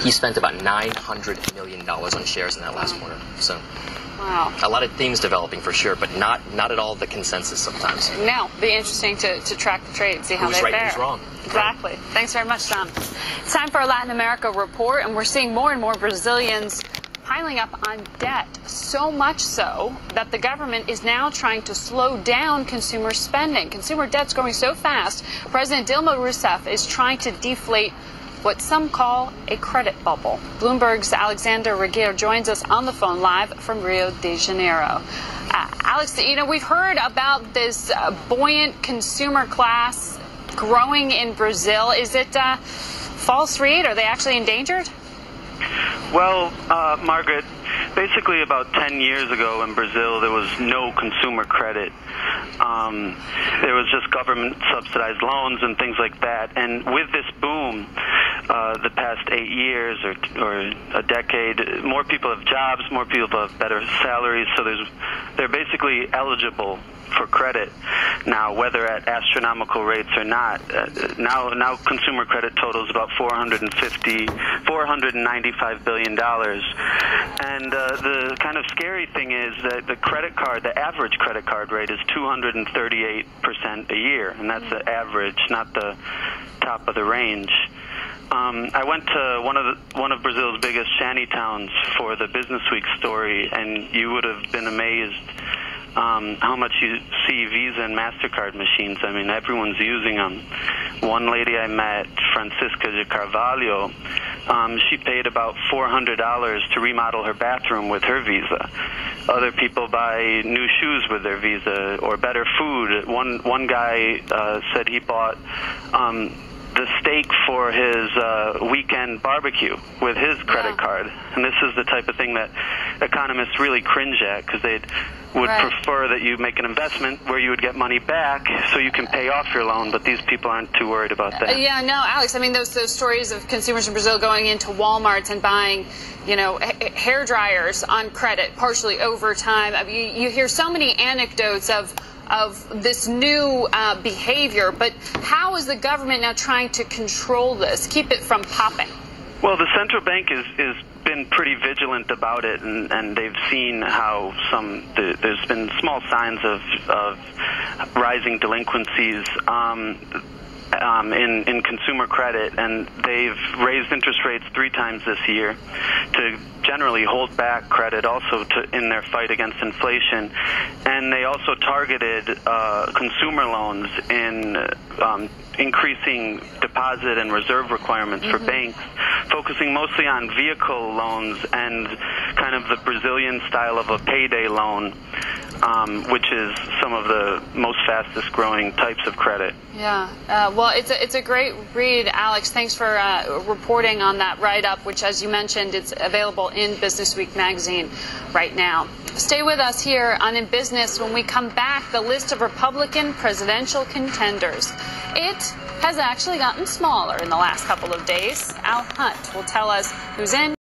He spent about $900 million on shares in that last quarter. So, wow. A lot of themes developing for sure, but not at all the consensus sometimes. No, be interesting to track the trade, see how they fare. Who's right, who's wrong. Exactly. Thanks very much, Tom. It's time for our Latin America report, and we're seeing more and more Brazilians piling up on debt, so much so that the government is now trying to slow down consumer spending. Consumer debt's growing so fast, President Dilma Rousseff is trying to deflate what some call a credit bubble. Bloomberg's Alex Ragir joins us on the phone live from Rio de Janeiro. Alex, we've heard about this buoyant consumer class growing in Brazil. Is it false read? Are they actually endangered? Well, Margaret, basically about 10 years ago in Brazil, there was no consumer credit. There was just government-subsidized loans and things like that. And with this boom, the past 8 years or a decade, more people have jobs, more people have better salaries, so they're basically eligible for credit now, whether at astronomical rates or not. Now consumer credit totals about $495 billion. And the kind of scary thing is that the average credit card rate is 238% a year, and that's the average, not the top of the range. I went to one of Brazil's biggest shanty towns for the Business Week story, and you would have been amazed how much you see Visa and MasterCard machines. I mean, everyone's using them. One lady I met, Francisca de Carvalho, she paid about $400 to remodel her bathroom with her Visa. Other people buy new shoes with their Visa or better food. One guy said he bought the steak for his weekend barbecue with his credit card. And this is the type of thing that economists really cringe at, because they would prefer that you make an investment where you would get money back so you can pay off your loan, but these people aren't too worried about that. Yeah, no, Alex, I mean, those stories of consumers in Brazil going into Walmart and buying, hair dryers on credit, partially over time. I mean, you hear so many anecdotes of this new behavior, but how is the government now trying to control this, keep it from popping? Well, the central bank has been pretty vigilant about it, and they've seen how there's been small signs of rising delinquencies in consumer credit, and they've raised interest rates 3 times this year to generally hold back credit, also in their fight against inflation. And they also targeted consumer loans in increasing deposit and reserve requirements for banks, focusing mostly on vehicle loans and kind of the Brazilian style of a payday loan, which is some of the most fastest growing types of credit. Yeah, well, it's a great read, Alex. Thanks for reporting on that write-up, which, as you mentioned, it's available in Business Week magazine right now. Stay with us here on In Business. When we come back, the list of Republican presidential contenders. It has actually gotten smaller in the last couple of days. Al Hunt will tell us who's in